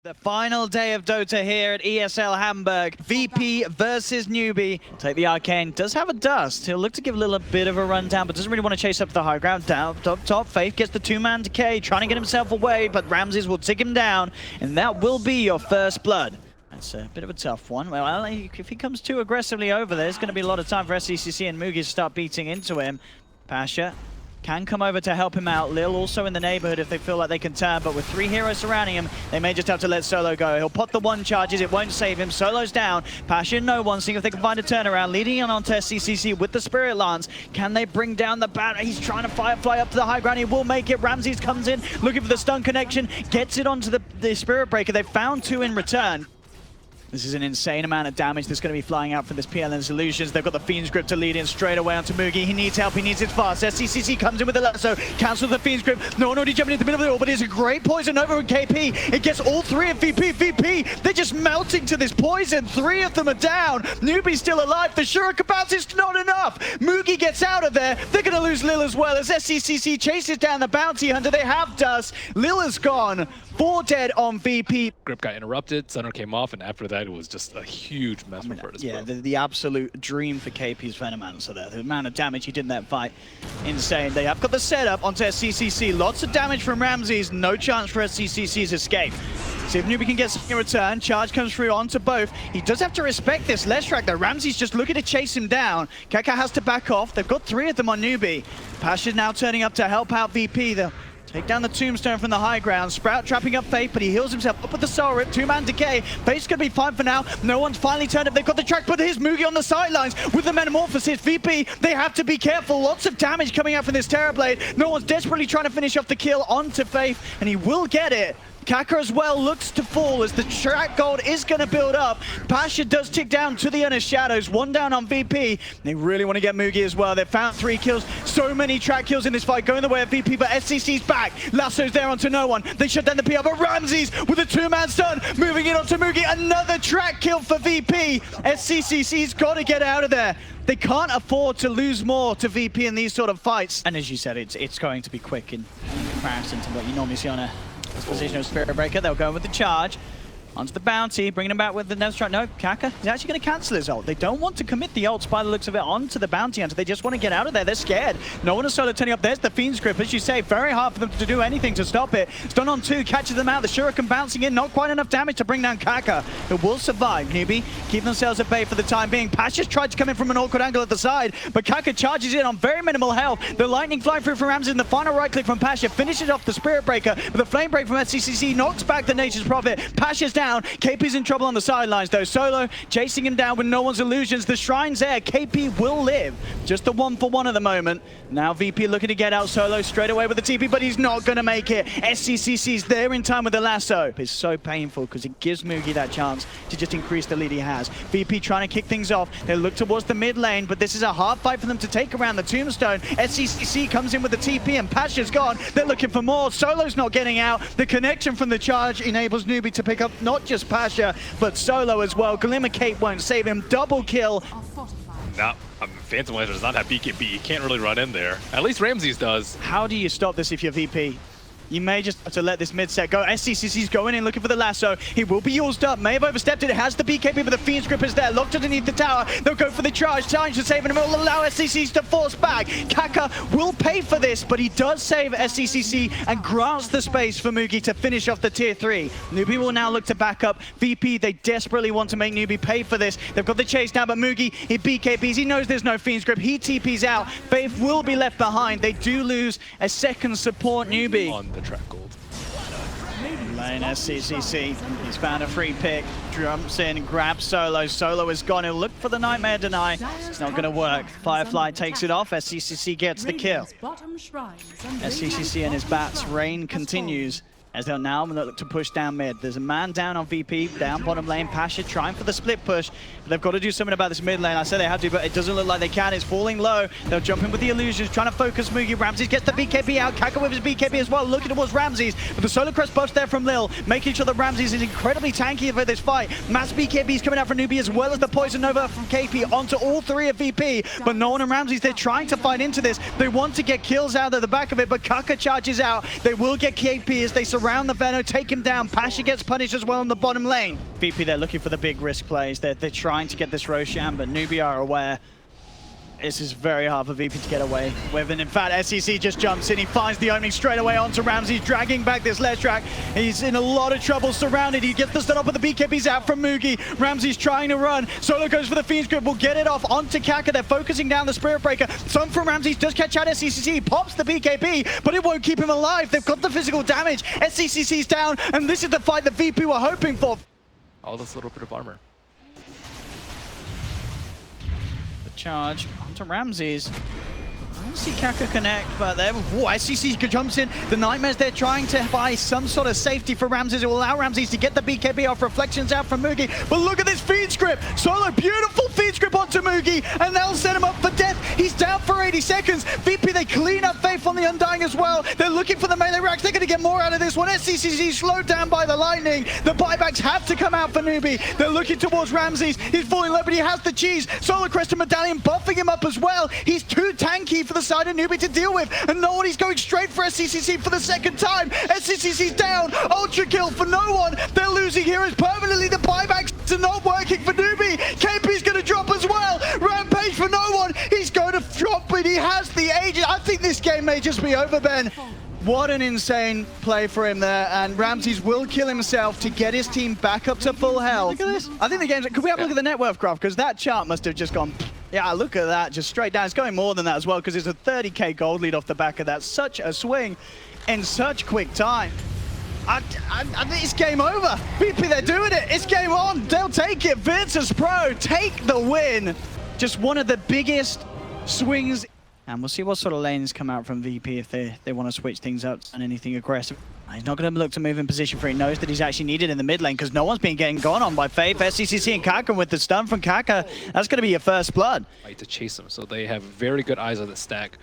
The final day of Dota here at ESL Hamburg. VP versus NEWBEE. Take the Arcane. Does have a dust. He'll look to give Lil a bit of a rundown, but doesn't really want to chase up the high ground. Down top, Faith gets the two-man decay, trying to get himself away, but Ramses will take him down, and that will be your first blood. That's a bit of a tough one. Well, if he comes too aggressively over, there's going to be a lot of time for SCCC and Mugi to start beating into him. Pasha can come over to help him out. Lil also in the neighborhood if they feel like they can turn, but with three heroes surrounding him, they may just have to let Solo go. He'll pop the one charges, it won't save him. Solo's down. Pasha no one, seeing if they can find a turnaround. Leading in onto SCCC with the Spirit Lance. Can they bring down the bat? He's trying to fly up to the high ground. He will make it. Ramses comes in, looking for the stun connection, gets it onto the Spirit Breaker. They found two in return. This is an insane amount of damage that's going to be flying out from this PLN Solutions. They've got the Fiend's Grip to lead in straight away onto Mugi. He needs help, he needs it fast. SCCC comes in with the lasso, cancels the Fiend's Grip. No one already jumping in the middle of it all, but it's a great poison over on KP. It gets all three of VP. They're just melting to this poison. Three of them are down. NEWBEE's still alive. The Shuriken bounce is not enough. Mugi gets out of there. They're going to lose Lil as well as SCCC chases down the Bounty Hunter. They have dust. Lil is gone. 4 dead on VP. Grip got interrupted, Center came off, and after that it was just a huge mess for Virtus. Yeah, the absolute dream for KP's Venomancer there. The amount of damage he did in that fight, insane. They have got the setup onto SCCC. Lots of damage from Ramses, no chance for SCCC's escape. See if NEWBEE can get something in return. Charge comes through onto both. He does have to respect this Leshrac though. Ramses just looking to chase him down. Kaka has to back off. They've got 3 of them on NEWBEE. Pasha's now turning up to help out VP. They'll take down the Tombstone from the high ground. Sprout trapping up Faith, but he heals himself up with the Soul Rip. 2-man decay. Faith's gonna be fine for now. No one's finally turned up. They've got the track, but here's Mugi on the sidelines with the Metamorphosis. VP, they have to be careful. Lots of damage coming out from this Terrorblade. No one's desperately trying to finish off the kill onto Faith, and he will get it. Kaka as well looks to fall as the track gold is going to build up. Pasha does tick down to the inner shadows. 1 down on VP. They really want to get Mugi as well. They've found 3 kills. So many track kills in this fight going the way of VP, but SCC's back. Lasso's there onto no one. They shut down the PR, but Ramses with a 2-man stun. Moving in onto Mugi. Another track kill for VP. SCCC's got to get out of there. They can't afford to lose more to VP in these sort of fights. And as you said, it's going to be quick in comparison to what you normally see on a position of Spirit Breaker. They'll go with the charge onto the Bounty, bringing him back with the Nest Strike. No, Kaka is actually going to cancel his ult. They don't want to commit the ults by the looks of it onto the Bounty Hunter. They just want to get out of there. They're scared. No one is solo turning up. There's the Fiend's Grip. As you say, very hard for them to do anything to stop it. Stun on 2, catches them out. The Shuriken bouncing in. Not quite enough damage to bring down Kaka, who will survive. NEWBEE keep themselves at bay for the time being. Pasha's tried to come in from an awkward angle at the side, but Kaka charges in on very minimal health. The lightning flying through from Ramses, and the final right click from Pasha finishes off the Spirit Breaker, but the Flame Break from SCCC knocks back the Nature's Prophet. Pasha's down. KP's in trouble on the sidelines though. Solo chasing him down with no one's illusions. The Shrine's there. KP will live. Just the 1-for-1 at the moment. Now VP looking to get out. Solo straight away with the TP, but he's not going to make it. SCCC's there in time with the lasso. It's so painful because it gives Mugi that chance to just increase the lead he has. VP trying to kick things off. They look towards the mid lane, but this is a hard fight for them to take around the Tombstone. SCCC comes in with the TP and Pasha's gone. They're looking for more. Solo's not getting out. The connection from the charge enables NEWBEE to pick up not just Pasha, but Solo as well. Glimmer Cape won't save him. Double kill. No, Phantom Laser does not have BKB. You can't really run in there. At least Ramses does. How do you stop this if you're VP? You may just have to let this mid set go. SCCC's going in looking for the lasso. He will be used up. May have overstepped it. It has the BKB, but the Fiend's Grip is there. Locked underneath the tower. They'll go for the charge. Challenge to save him. It will allow SCCC to force back. Kaka will pay for this, but he does save SCCC and grants the space for Mugi to finish off the tier 3. NEWBEE will now look to back up VP. They desperately want to make NEWBEE pay for this. They've got the chase down, but Mugi, he BKBs. He knows there's no Fiend's Grip. He TPs out. Faith will be left behind. They do lose a second support NEWBEE. On the track gold. Lane SCCC, he's found a free pick, jumps in, grabs Solo. Solo is gone. He'll look for the Nightmare Deny. It's not going to work. Firefly takes it off. SCCC gets the kill. SCCC and his bats. Reign continues as they'll now look to push down mid. There's a man down on VP, down bottom lane. Pasha trying for the split push, but they've got to do something about this mid lane. I said they have to, but it doesn't look like they can. It's falling low. They'll jump in with the illusions, trying to focus Mugi. Ramses gets the BKB out. Kaka with his BKB as well, looking towards Ramses. But the Solar Crest buffs there from Lil, making sure that Ramses is incredibly tanky for this fight. Mass BKBs coming out from NEWBEE as well as the Poison Nova from KP onto all 3 of VP. But no one and Ramses, they're trying to fight into this. They want to get kills out of the back of it, but Kaka charges out. They will get KP as they surround surround the Veno, take him down. Pasha gets punished as well in the bottom lane. VP, they're looking for the big risk plays. They're trying to get this Roshan, but NEWBEE are aware. This is very hard for VP to get away with, and in fact, SCC just jumps in. He finds the opening straight away onto Ramsey, dragging back this ledge track. He's in a lot of trouble, surrounded. He gets the stun up, but the BKB's out from Mugi. Ramsey's trying to run. Solo goes for the Fiend's Grip, will get it off onto Kaka. They're focusing down the Spirit Breaker. Some from Ramsey does catch out SCC, pops the BKB, but it won't keep him alive. They've got the physical damage. SCC's down, and this is the fight that VP were hoping for. All this little bit of armor. Charge onto Ramses. I don't see Kaka connect, but there, SCC jumps in. The Nightmares, they're trying to buy some sort of safety for Ramses. It will allow Ramses to get the BKB off. Reflections out from Mugi. But look at this feed script. Solo, beautiful feed script onto Mugi, and they'll set him up for death. He's down for 80 seconds. VP, they clean up Faith on the Undying as well. They're looking for the melee racks. They're going to get more out of this one. SCC slowed down by the lightning. The buybacks have to come out for NEWBEE. They're looking towards Ramses. He's falling low, but he has the cheese. Solar Crest and Medallion buffing him up as well. He's too tanky for the side of NEWBEE to deal with, and no one is going straight for SCCC for the second time. SCCC's down. Ultra kill for no one. They're losing heroes permanently. The buybacks are not working for NEWBEE. KP's going to drop as well. Rampage for no one. He's going to drop, but he has the age. I think this game may just be over, Ben. What an insane play for him there, and Ramses will kill himself to get his team back up to full health. Look at this. I think the game's... Could we have a look at the net worth graph? Because that chart must have just gone... Yeah, look at that, just straight down. It's going more than that as well, because it's a 30k gold lead off the back of that. Such a swing in such quick time. I think it's game over. VP, they're doing it. It's game on. They'll take it. Virtus Pro take the win. Just one of the biggest swings. And we'll see what sort of lanes come out from VP if they want to switch things up and anything aggressive. He's not going to look to move in position, for he knows that he's actually needed in the mid lane, because no one's been getting gone on by Faith. SCCC and Kaka with the stun from Kaka. That's going to be your first blood. To chase them, so they have very good eyes on the stack.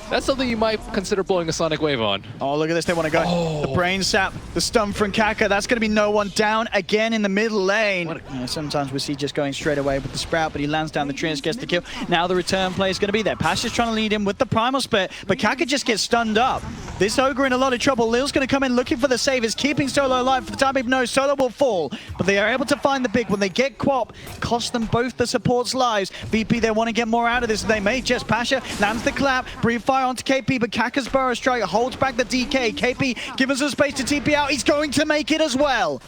That's something you might consider blowing a Sonic Wave on. Oh, look at this. They want to go. Oh. The brain sap, the stun from Kaka. That's going to be no one down again in the middle lane. Sometimes we see just going straight away with the Sprout, but he lands down the tree and gets the kill. Now the return play is going to be there. Pasha's trying to lead him with the Primal Spit, but Kaka just gets stunned up. This Ogre in a lot of trouble. Lil's going to come in looking for the save. Is keeping Solo alive. For the time being, no, Solo will fall, but they are able to find the big. When they get Quap, cost them both the support's lives. VP, they want to get more out of this. They may just. Pasha lands the clap, breathe fire onto KP, but Kaka's Burrow Strike holds back the DK. KP gives us some space to TP out. He's going to make it as well.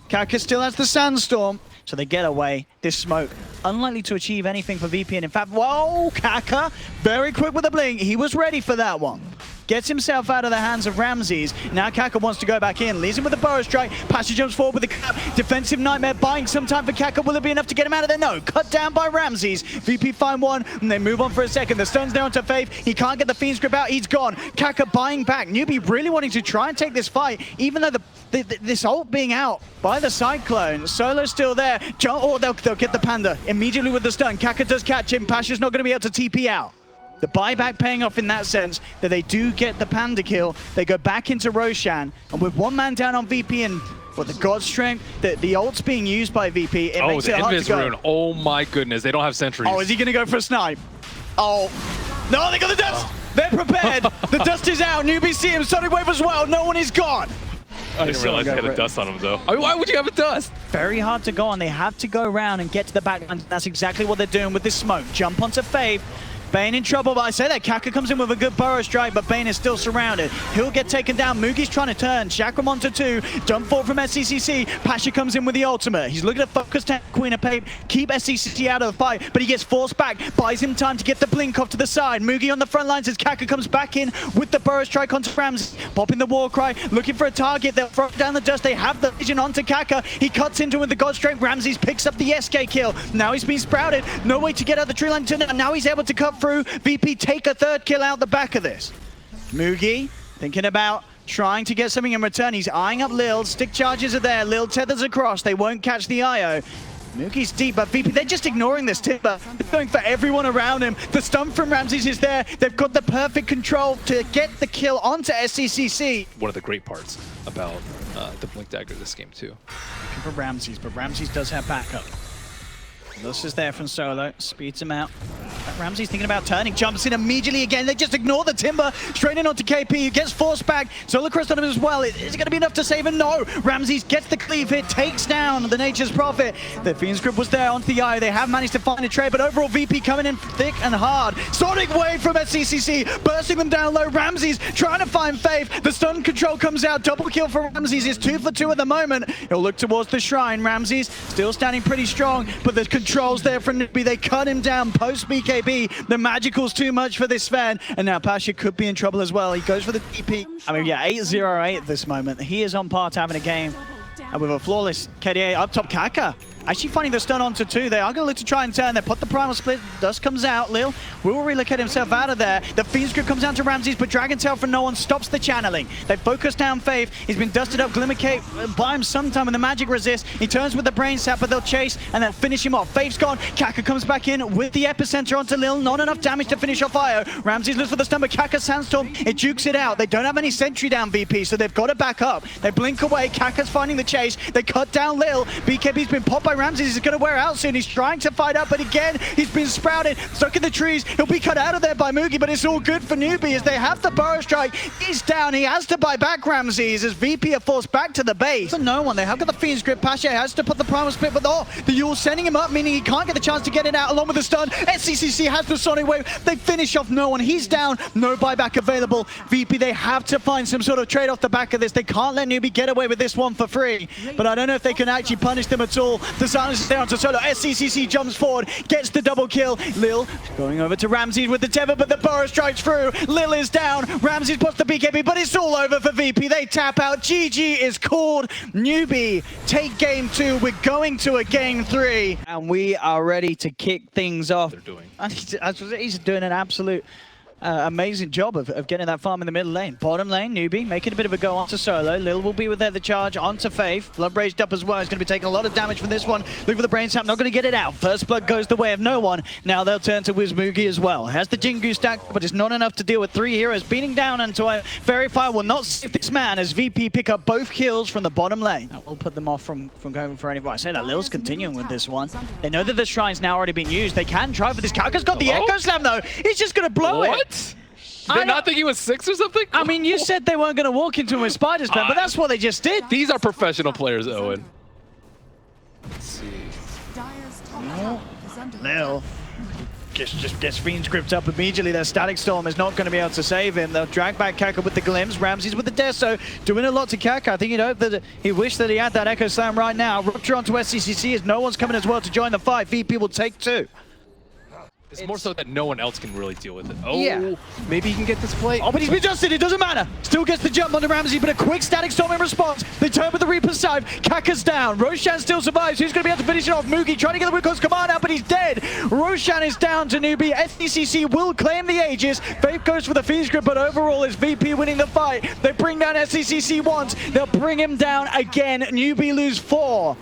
Kaka still has the Sandstorm, so they get away. This smoke, unlikely to achieve anything for VP, and in fact, whoa, Kaka, very quick with the blink. He was ready for that one. Gets himself out of the hands of Ramses. Now Kaka wants to go back in. Leaves him with the Burrow Strike. Pasha jumps forward with the cap. Defensive Nightmare buying some time for Kaka. Will it be enough to get him out of there? No. Cut down by Ramses. VP find one, and they move on for a second. The stun's there onto Faith. He can't get the Fiend's Grip out. He's gone. Kaka buying back. NEWBEE really wanting to try and take this fight, even though this ult being out by the Cyclone. Solo's still there. Oh, they'll get the Panda immediately with the stun. Kaka does catch him. Pasha's not going to be able to TP out. The buyback paying off in that sense that they do get the Panda kill. They go back into Roshan, and with one man down on VP and the God Strength, the ult's being used by VP, it makes it hard to go. Rune. Oh my goodness, they don't have sentries. Oh, is he going to go for a snipe? Oh, no, they got the dust. They're prepared. The dust is out. NEWBEE see him. Sonic Wave as well. No one is gone. I didn't realize they had a dust on him, though. I mean, why would you have a dust? Very hard to go on. They have to go around and get to the backline. That's exactly what they're doing with this smoke. Jump onto Faith. Bane in trouble, but I say that Kaka comes in with a good Burrow Strike, but Bane is still surrounded. He'll get taken down. Mugi's trying to turn. Chakram onto 2. Jump forward from SCCC. Pasha comes in with the ultimate. He's looking to focus Queen of Pape, keep SCCC out of the fight, but he gets forced back. Buys him time to get the blink off to the side. Mugi on the front lines as Kaka comes back in with the Burrow Strike onto Ramsey. Popping the war cry, looking for a target. They'll throw down the dust. They have the vision onto Kaka. He cuts into him with the God Strength. Ramses picks up the SK kill. Now he's been sprouted. No way to get out the tree line. Now he's able to cut through. VP take a third kill out the back of this. Mugi thinking about trying to get something in return. He's eyeing up Lil. Stick charges are there. Lil tethers across. They won't catch the IO. Mugi's deep, but VP, they're just ignoring this Timber. They're going for everyone around him. The stun from Ramses is there. They've got the perfect control to get the kill onto SCCC. One of the great parts about the Blink Dagger this game, too. Looking for Ramses, but Ramses does have backup. This is there from Solo. Speeds him out. Ramsey's thinking about turning, jumps in immediately again. They just ignore the timber, straight in onto KP, he gets forced back. Solo crest on him as well. Is it going to be enough to save him? No. Ramsey gets the cleave hit, takes down the Nature's Prophet. The Fiend's Grip was there onto the eye. They have managed to find a trade, but overall VP coming in thick and hard. Sonic Wave from SCCC, bursting them down low. Ramsey's trying to find Faith. The stun control comes out. Double kill for Ramsey's. He's 2 for 2 at the moment. He'll look towards the shrine. Ramsey's still standing pretty strong, but the controls there from NEWBEE. They cut him down post BKB. The magical's too much for this Sven, and now Pasha could be in trouble as well. He goes for the DP. I mean, yeah, 8-0-8 at this moment. He is on par to having a game. And with a flawless KDA up top, Kaka actually finding the stun onto 2. They are going to look to try and turn. They put the primal split. Dust comes out. Lil will relocate himself out of there. The Fiend's Grip comes down to Ramsey's, but Dragon Tail from no one stops the channeling. They focus down Faith. He's been dusted up. Glimmer Cape by him sometime in the magic resist. He turns with the brain sap, but they'll chase and then finish him off. Faith's gone. Kaka comes back in with the epicenter onto Lil. Not enough damage to finish off Io. Ramsey's looks for the stun, but Kaka Sandstorm, it jukes it out. They don't have any sentry down VP, so they've got to back up. They blink away. Kaka's finding the chase. They cut down Lil. BKB's been popped by Ramsey's. He's going to wear out soon. He's trying to fight up, but again, he's been sprouted, stuck in the trees. He'll be cut out of there by Mugi, but it's all good for NEWBEE as they have the burrow strike. He's down. He has to buy back Ramsey's as VP are forced back to the base. For no one, they have got the Fiend's Grip. Pasha has to put the primal split, but the Yule's sending him up, meaning he can't get the chance to get it out along with the stun. SCCC has the Sonic Wave. They finish off no one. He's down. No buyback available. VP, they have to find some sort of trade off the back of this. They can't let NEWBEE get away with this one for free, but I don't know if they can actually punish them at all. The silence is there onto Solo. SCCC jumps forward, gets the double kill. Lil going over to Ramsey with the tether, but the burrow strikes through. Lil is down. Ramsey puts the BKB, but it's all over for VP. They tap out. GG is called. NEWBEE take game 2. We're going to a game 3, and we are ready to kick things off. They're doing. He's doing an absolute amazing job of getting that farm in the middle lane. Bottom lane, NEWBEE making a bit of a go onto Solo. Lil will be with there the charge onto Faith. Blood raised up as well. He's going to be taking a lot of damage from this one. Look for the brain sap, not going to get it out. First blood goes the way of no one. Now they'll turn to Mugi as well. Has the Jingu stack, but it's not enough to deal with 3 heroes. Beating down into a Verify will not save this man as VP pick up both kills from the bottom lane. That will put them off from going for any. I say that Lil's continuing with this one. They know that the shrine's now already been used. They can try for this. Kaka's got the Echo Slam though. He's just going to blow it. Did they not think he was 6 or something? I mean, you said they weren't going to walk into him with Spider Spam, but that's what they just did. These are professional players, Owen. Let's see. Lil just gets Fiend's Grip up immediately. Their Static Storm is not going to be able to save him. They'll drag back Kaka with the Glims. Ramsey's with the Deso, doing a lot to Kaka. I think he'd hope that he wished that he had that Echo Slam right now. Rupture onto SCCC as no one's coming as well to join the fight. VP will take 2. It's more so that no one else can really deal with it. Oh, yeah. Maybe he can get this play. Oh, but he's been adjusted. It doesn't matter. Still gets the jump onto Ramsey, but a quick Static Storm in response. They turn with the Reaper's Scythe. Kaka's down. Roshan still survives. Who's going to be able to finish it off? Mugi trying to get the Wicos command out, but he's dead. Roshan is down to NEWBEE. SCCC will claim the Aegis. Faith goes for the Fiend's Grip, but overall is VP winning the fight. They bring down SCCC once. They'll bring him down again. NEWBEE lose 4.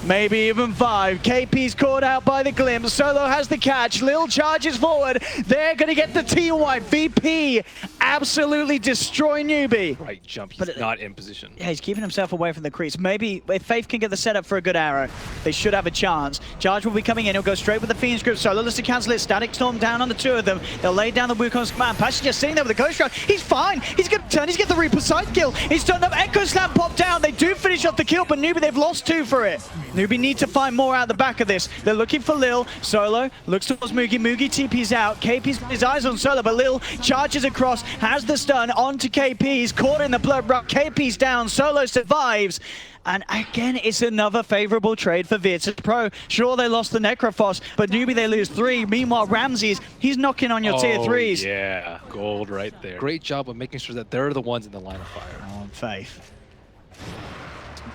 Maybe even 5. KP's caught out by the glimpse. Solo has the catch. Lil charges forward. They're going to get the T-wipe. VP absolutely destroy NEWBEE. Right jump. He's not in position. Yeah, he's keeping himself away from the crease. Maybe if Faith can get the setup for a good arrow, they should have a chance. Charge will be coming in. He'll go straight with the Fiend's Grip. Solo lets to cancel it. Static Storm down on the 2 of them. They'll lay down the Wukong's command. Pasha just sitting there with the Ghost Strike. He's fine. He's going to turn. He's get the Reaper side kill. He's turned up. Echo Slam popped down. They do finish off the kill, but NEWBEE, they've lost 2 for it. NEWBEE need to find more out the back of this. They're looking for Lil. Solo looks towards Mugi. Mugi TP's out. KP's got his eyes on Solo, but Lil charges across, has the stun onto KP. He's caught in the blood rush. KP's down. Solo survives. And again, it's another favorable trade for Virtus Pro. Sure, they lost the Necrophos, but NEWBEE, they lose 3. Meanwhile, Ramsey's, he's knocking on your tier 3s. Yeah, gold right there. Great job of making sure that they're the ones in the line of fire. On Faith.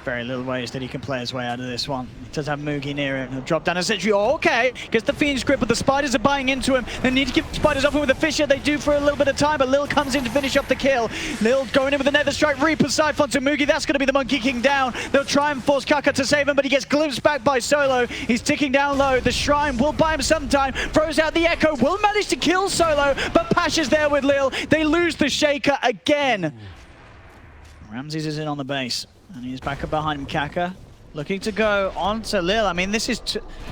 Very little ways that he can play his way out of this one. He does have Mugi near him. He'll drop down a sentry. Oh, okay. Gets the Fiend's Grip, but the Spiders are buying into him. They need to keep the Spiders off him with the Fisher. They do for a little bit of time, but Lil comes in to finish up the kill. Lil going in with the Nether Strike. Reaper Scythe onto Mugi. That's going to be the Monkey King down. They'll try and force Kaka to save him, but he gets glimpsed back by Solo. He's ticking down low. The Shrine will buy him some time. Throws out the Echo. Will manage to kill Solo, but Pasha's there with Lil. They lose the Shaker again. Ramses is in on the base. And he's back up behind him, Kaka. Looking to go on to Lil. I mean, this is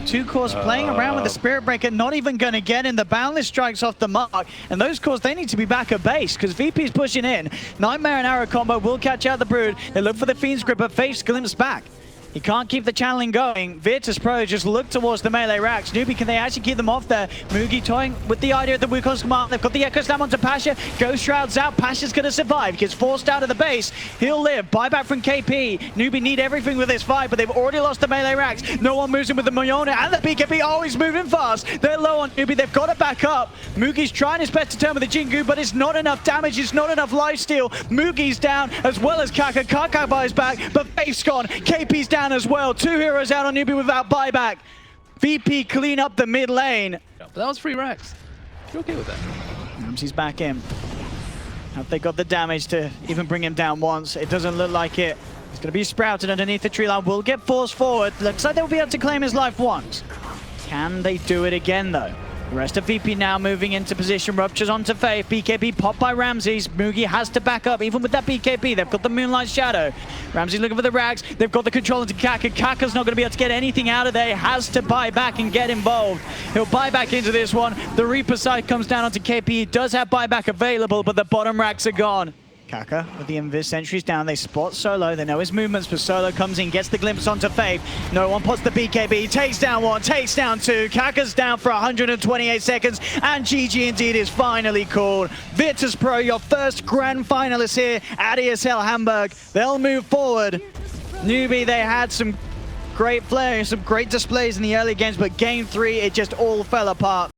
two cores playing around with the Spirit Breaker, not even going to get in. The Boundless strikes off the mark, and those cores, they need to be back at base because VP's pushing in. Nightmare and Arrow combo will catch out the Brood. They look for the Fiend's Grip, but Faith's glimpse back. He can't keep the channeling going. Virtus.pro just look towards the melee racks. NEWBEE, can they actually keep them off there? Mugi toying with the idea of the Wukong's command. They've got the Echo Slam onto Pasha. Ghost Shroud's out. Pasha's going to survive. Gets forced out of the base. He'll live. Buyback from KP. NEWBEE need everything with this fight, but they've already lost the melee racks. No one moves in with the Mayona and the BKB. Oh, he's moving fast. They're low on NEWBEE. They've got to back up. Mugi's trying his best to turn with the Jingu, but it's not enough damage. It's not enough lifesteal. Mugi's down as well as Kaka. Kaka buys back, but Faith's gone. KP's down as well. Two heroes out on NEWBEE without buyback. VP clean up the mid lane. But that was free racks. You're okay with that? Ramsey's back in. Have they got the damage to even bring him down once? It doesn't look like it. He's going to be sprouted underneath the tree line. Will get forced forward. Looks like they'll be able to claim his life once. Can they do it again though? The rest of VP now moving into position. Ruptures onto Faith. BKB popped by Ramses. Mugi has to back up. Even with that BKB, they've got the Moonlight Shadow. Ramsey looking for the rags. They've got the control into Kaka. Kaka's not going to be able to get anything out of there. He has to buy back and get involved. He'll buy back into this one. The Reaper side comes down onto KP. He does have buyback available, but the bottom racks are gone. Kaka with the Invis sentries down. They spot Solo. They know his movements, but Solo comes in, gets the glimpse onto Faith. No one puts the BKB. Takes down one, takes down two. Kaka's down for 128 seconds, and GG indeed is finally called. Virtus.pro, your first grand finalist here at ESL Hamburg. They'll move forward. NEWBEE, they had some great flair, some great displays in the early games, but game 3, it just all fell apart.